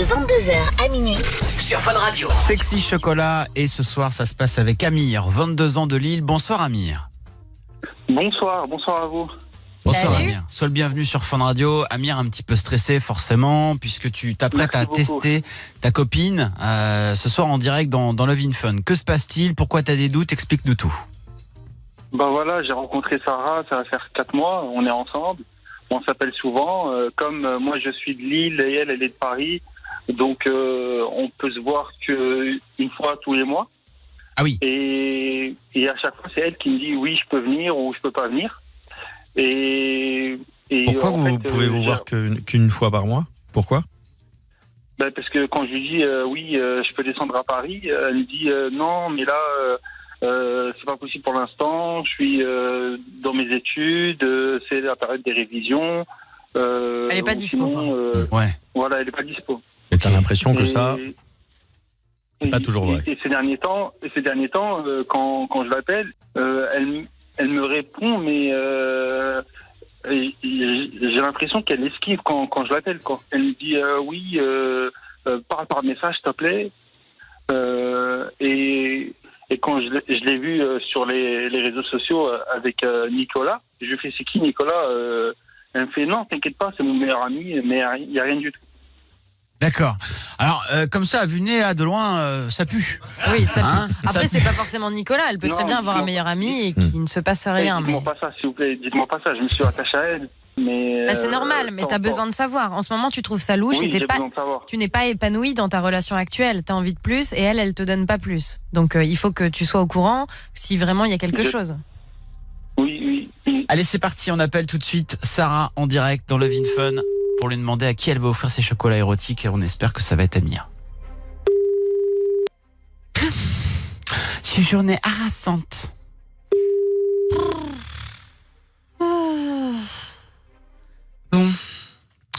22h à minuit sur Fun Radio. Sexy Chocolat, et ce soir ça se passe avec Amir, 22 ans de Lille. Bonsoir Amir. Bonsoir à vous. Bonsoir Salut. Amir, sois le bienvenu sur Fun Radio. Amir, un petit peu stressé forcément, puisque tu t'apprêtes à Merci beaucoup. tester ta copine ce soir en direct dans Love in Fun. Que se passe-t-il? Pourquoi tu as des doutes? Explique-nous tout. Ben voilà, j'ai rencontré Sarah, ça va faire 4 mois, on est ensemble. On s'appelle souvent. Comme moi je suis de Lille et elle est de Paris, donc on peut se voir qu'une fois tous les mois. Ah oui. Et à chaque fois c'est elle qui me dit oui je peux venir ou je peux pas venir. Et Pourquoi en vous fait, pouvez vous voir qu'une fois par mois? Pourquoi? Ben parce que quand je lui dis oui je peux descendre à Paris, elle me dit non mais là c'est pas possible pour l'instant, je suis dans mes études, c'est la période des révisions. Elle est pas ou dispo, sinon, Ouais. voilà, elle est pas dispo. Et t'as l'impression que ça, et- pas toujours vrai. Et ces derniers temps, quand je l'appelle, elle me répond, mais j'ai l'impression qu'elle esquive quand je l'appelle. Elle me dit oui, parle par message, s'il te plaît. Et quand je l'ai vu sur les réseaux sociaux avec Nicolas, je lui fais c'est qui Nicolas? Elle me fait non, t'inquiète pas, c'est mon meilleur ami, mais il n'y a rien du tout. D'accord. Alors, comme ça, à vue de nez, là, de loin, ça pue. Oui, ça Hein peut. Après, Ça c'est pas forcément Nicolas. Elle peut Non, très bien avoir un non. meilleur ami et qu'il ne se passe rien. Dites-moi Mais... pas ça, s'il vous plaît, dites-moi pas ça, je me suis attaché à elle. Mais Bah, c'est normal, mais tu as besoin de savoir. En ce moment, tu trouves ça louche Oui, et j'ai besoin de savoir. tu n'es pas épanoui dans ta relation actuelle. Tu as envie de plus et elle te donne pas plus. Donc, il faut que tu sois au courant si vraiment il y a quelque chose. Oui. Allez, c'est parti, on appelle tout de suite Sarah en direct dans Love in Fun pour lui demander à qui elle va offrir ses chocolats érotiques, et on espère que ça va être Amir. C'est une journée harassante. Bon.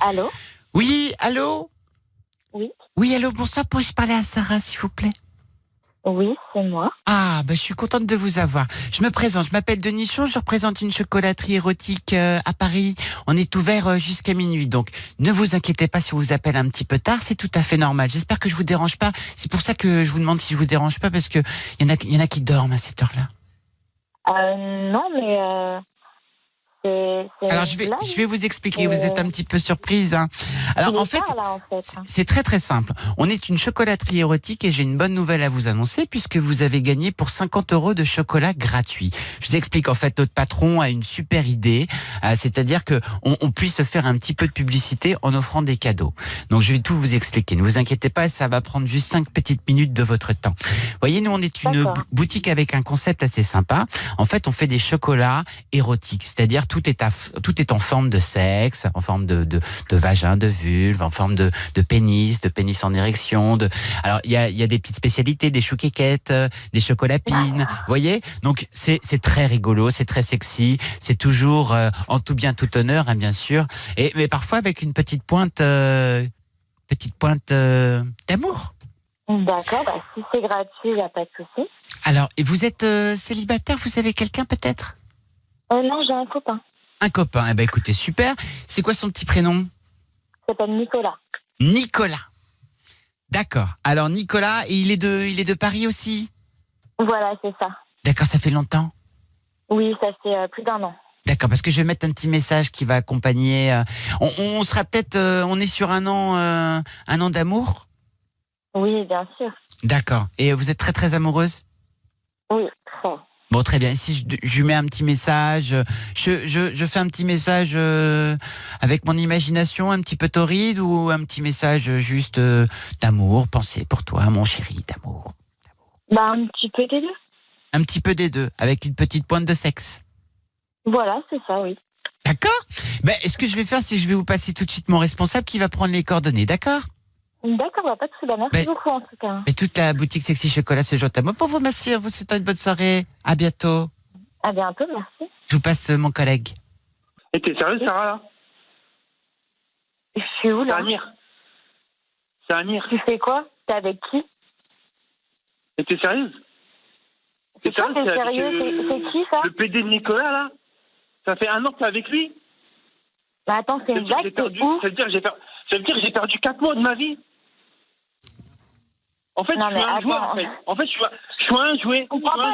Allô? Oui, allô? Oui. Oui, allô, bonsoir, pourrais-je parler à Sarah, s'il vous plaît? Oui, c'est moi. Ah, je suis contente de vous avoir. Je me présente, je m'appelle Denichon, je représente une chocolaterie érotique à Paris. On est ouvert jusqu'à minuit, donc ne vous inquiétez pas si on vous appelle un petit peu tard, c'est tout à fait normal. J'espère que je vous dérange pas. C'est pour ça que je vous demande si je vous dérange pas, parce que il y en a qui dorment à cette heure-là. Non, mais c'est Alors une blague. je vais vous expliquer, vous êtes un petit peu surprise, hein. Alors Il est en fait, tard, là, en fait. c'est très très simple. On est une chocolaterie érotique et j'ai une bonne nouvelle à vous annoncer, puisque vous avez gagné pour 50 € de chocolat gratuit. Je vous explique, en fait, notre patron a une super idée, c'est-à-dire que on puisse se faire un petit peu de publicité en offrant des cadeaux. Donc je vais tout vous expliquer. Ne vous inquiétez pas, ça va prendre juste 5 petites minutes de votre temps. Vous voyez, nous on est une D'accord. boutique avec un concept assez sympa. En fait, on fait des chocolats érotiques, c'est-à-dire tout est en forme de sexe, en forme de vagin, de vulve, en forme de pénis en érection. Alors il y a des petites spécialités, des chouquequettes, des chocolapines, vous voyez. Donc c'est très rigolo, c'est très sexy, c'est toujours en tout bien tout honneur, hein, bien sûr. Mais parfois avec une petite pointe d'amour. D'accord, si c'est gratuit, il n'y a pas de souci. Alors, et vous êtes célibataire, vous avez quelqu'un peut-être? Non, j'ai un copain. Un copain, eh ben écoutez, super. C'est quoi son petit prénom? Il s'appelle Nicolas. Nicolas. D'accord. Alors Nicolas, et il est de Paris aussi? Voilà, c'est ça. D'accord, ça fait longtemps? Oui, ça fait plus d'1 an. D'accord, parce que je vais mettre un petit message qui va accompagner. On sera peut-être, on est sur un an d'amour? Oui, bien sûr. D'accord. Et vous êtes très très amoureuse? Oui, très. Bon, très bien. Ici, je lui mets un petit message. Je fais un petit message avec mon imagination un petit peu torride, ou un petit message juste d'amour, pensée pour toi, mon chéri, d'amour. Un petit peu des deux. Un petit peu des deux, avec une petite pointe de sexe. Voilà, c'est ça, oui. D'accord? Ce que je vais faire, c'est que je vais vous passer tout de suite mon responsable qui va prendre les coordonnées, d'accord? D'accord, pas de souci. Merci beaucoup, en tout cas. Mais toute la boutique Sexy Chocolat se joint à moi pour vous remercier, vous souhaitez une bonne soirée. À bientôt. À bientôt, merci. Je vous passe mon collègue. Et t'es sérieux, Sarah, là? Je suis où, C'est là? Amir. C'est Amir. Tu fais quoi? T'es avec qui? Et t'es sérieuse? C'est toi, t'es avec, sérieux? C'est qui, ça? Le PD de Nicolas, là? Ça fait 1 an que t'es avec lui? Attends, c'est une blague, t'es où? Ça veut dire que j'ai perdu 4 mois de ma vie. En fait, Non, je suis mais un joueur, attends. en fait. En fait, je suis un jouet. Je comprends pas,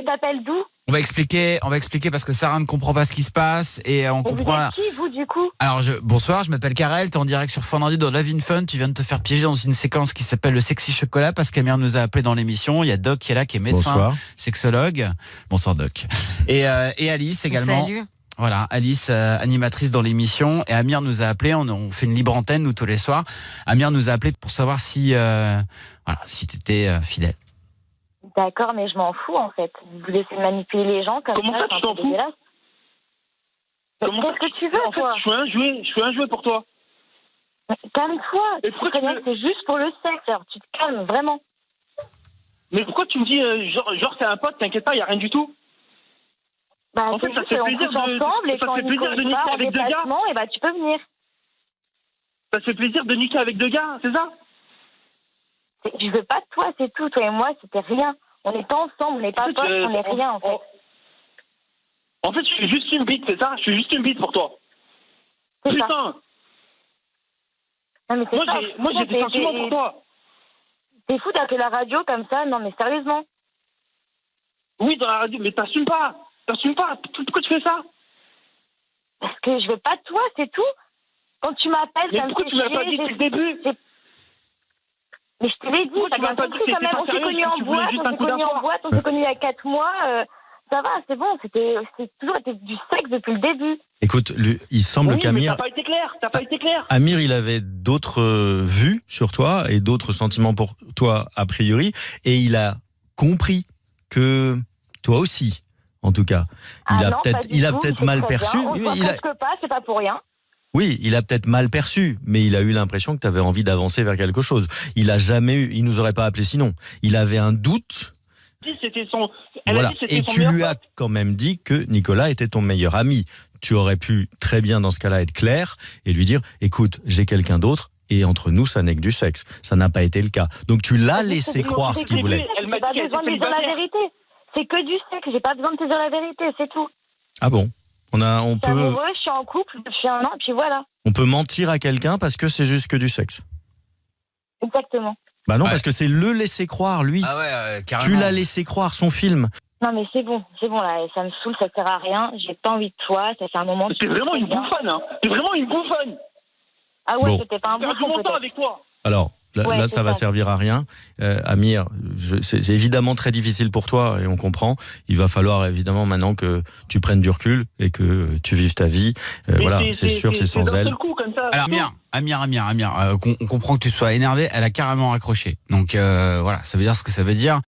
t'appelles d'où? On va expliquer parce que Sarah ne comprend pas ce qui se passe et on Et vous comprend. êtes qui, vous, du coup? Alors, bonsoir, je m'appelle Karel, t'es en direct sur Fun Radio dans Love in Fun. Tu viens de te faire piéger dans une séquence qui s'appelle le Sexy Chocolat parce qu'Amir nous a appelé dans l'émission. Il y a Doc qui est là, qui est médecin, Bonsoir. sexologue. Bonsoir Doc. Et Alice également. Salut. Voilà, Alice, animatrice dans l'émission. Et Amir nous a appelé, on fait une libre antenne, nous, tous les soirs. Amir nous a appelé pour savoir si t'étais fidèle. D'accord, mais je m'en fous, en fait. Vous laissez manipuler les gens comme Comment ça, c'est tu t'en un peu fous? dégueulasse. Qu'est-ce que tu veux, En fait, toi? je suis un jouet pour toi. Calme-toi. Et Tu pourquoi sais tu bien veux- que c'est juste pour le sexe, alors tu te calmes, vraiment. Mais pourquoi tu me dis, genre c'est un pote, t'inquiète pas, y a rien du tout? Bah, En fait, c'est ça juste fait qu'on plaisir couche de- ensemble et ça quand fait Nico plaisir de il niquer part en avec deux gars. déplacement, et bah tu peux venir. Ça te fait plaisir de niquer avec deux gars, c'est ça? Je veux pas de toi, c'est tout. Toi et moi, c'était rien. On n'est pas ensemble, on n'est pas En fait, potes, on n'est rien, en fait. En fait, je suis juste une bite, c'est ça? Je suis juste une bite pour toi. C'est ça. Putain! Non, mais c'est Moi, ça. j'ai des sentiments pour toi. T'es fou d'appeler la radio comme ça? Non, mais sérieusement. Oui, dans la radio, mais t'assumes pas. T'assumes pas. Pourquoi tu fais ça? Parce que je veux pas de toi, c'est tout. Quand tu m'appelles, Mais ça me pourquoi fait tu me l'as pas chier, dit depuis le début? Mais je te l'ai dit, Pourquoi t'as tu m'as bien pas dit compris que quand même. t'étais On s'est sérieux, connus que en tu voulais boîte, juste on un s'est coup connus en d'enfant? boîte, on s'est connus il y a 4 mois. Ça va, c'est bon, c'est toujours été du sexe depuis le début. Écoute, il semble Oui, mais qu'Amir, t'as pas été clair. T'as pas été clair. Amir, il avait d'autres vues sur toi et d'autres sentiments pour toi a priori, et il a compris que toi aussi, en tout cas, il a peut-être mal perçu. On se voit presque pas, c'est pas pour rien. Oui, il a peut-être mal perçu, mais il a eu l'impression que tu avais envie d'avancer vers quelque chose. Il nous aurait pas appelé sinon. Il avait un doute. C'était son. Elle Voilà. a dit que c'était Et son tu meilleur lui as pote. quand même dit que Nicolas était ton meilleur ami. Tu aurais pu très bien dans ce cas-là être clair et lui dire, écoute, j'ai quelqu'un d'autre et entre nous, ça n'est que du sexe. Ça n'a pas été le cas. Donc tu l'as laissé croire ce qu'il voulait. Elle m'a J'ai pas dit qu'elle besoin de était lui dire la célibataire. vérité. C'est que du sexe, j'ai pas besoin de te dire la vérité, c'est tout. Ah bon? On Je suis peut amoureux, je suis en couple depuis 1 an, et puis voilà. mentir à quelqu'un parce que c'est juste que du sexe. Exactement. Bah non, Ouais. parce que c'est le laisser croire, lui. Ah ouais, carrément. Tu l'as laissé croire son film. Non, mais c'est bon là, ça me saoule, ça sert à rien. J'ai pas envie de toi, ça fait un moment. T'es vraiment une bouffonne, hein. T'es vraiment une bouffonne. Ah ouais, Bon. c'était pas un J'ai bon passé mon temps peut-être. avec toi. Alors, là, Ouais, là, c'est ça va ça. servir à rien. Amir, c'est évidemment très difficile pour toi et on comprend. Il va falloir évidemment maintenant que tu prennes du recul et que tu vives ta vie. Mais Voilà, c'est sûr, c'est sans d'un elle. seul coup, comme ça. Alors Amir, on comprend que tu sois énervé, elle a carrément raccroché. Donc voilà, ça veut dire ce que ça veut dire.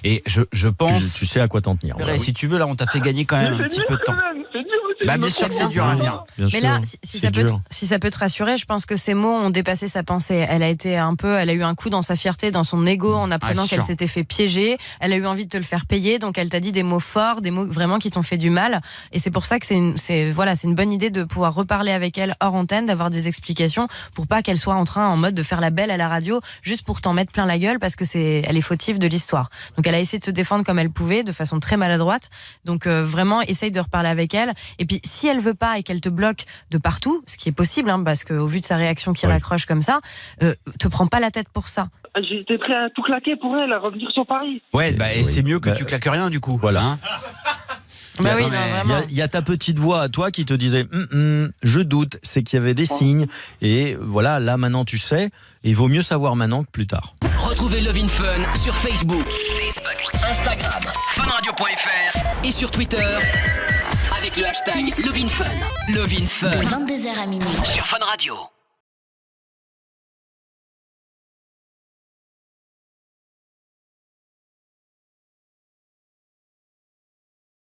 Et je pense... Tu sais à quoi t'en tenir. Purée, si tu veux, là, on t'a fait gagner quand même un petit peu de temps. C'est dur, Bah, bien sûr que c'est dur, Amir. Bien Mais sûr, là, si c'est ça peut dur. si ça peut te rassurer, je pense que ces mots ont dépassé sa pensée. Elle a eu un coup dans sa fierté, dans son ego, en apprenant sûr. qu'elle s'était fait piéger. Elle a eu envie de te le faire payer, donc elle t'a dit des mots forts, des mots vraiment qui t'ont fait du mal. Et c'est pour ça que c'est une bonne idée de pouvoir reparler avec elle hors antenne, d'avoir des explications pour pas qu'elle soit en mode de faire la belle à la radio, juste pour t'en mettre plein la gueule parce que elle est fautive de l'histoire. Donc elle a essayé de se défendre comme elle pouvait, de façon très maladroite. Donc vraiment, essaye de reparler avec elle. Et puis si elle veut pas et qu'elle te bloque de partout, ce qui est possible, hein, parce qu'au vu de sa réaction qui Ouais. raccroche comme ça, te prends pas la tête pour ça. J'étais prêt à tout claquer pour elle, à revenir sur Paris. Ouais, bah, et Oui. c'est mieux que Bah, tu claques rien, du coup. voilà. Hein. Bah oui, non, non, mais vraiment. Il y a ta petite voix à toi qui te disait je doute, c'est qu'il y avait des signes. Et voilà, là maintenant tu sais. Et il vaut mieux savoir maintenant que plus tard. Retrouvez Love in Fun sur Facebook, Instagram, funradio.fr et sur Twitter avec le hashtag Love in Fun. Love in Fun De 22h à minuit. sur Fun Radio.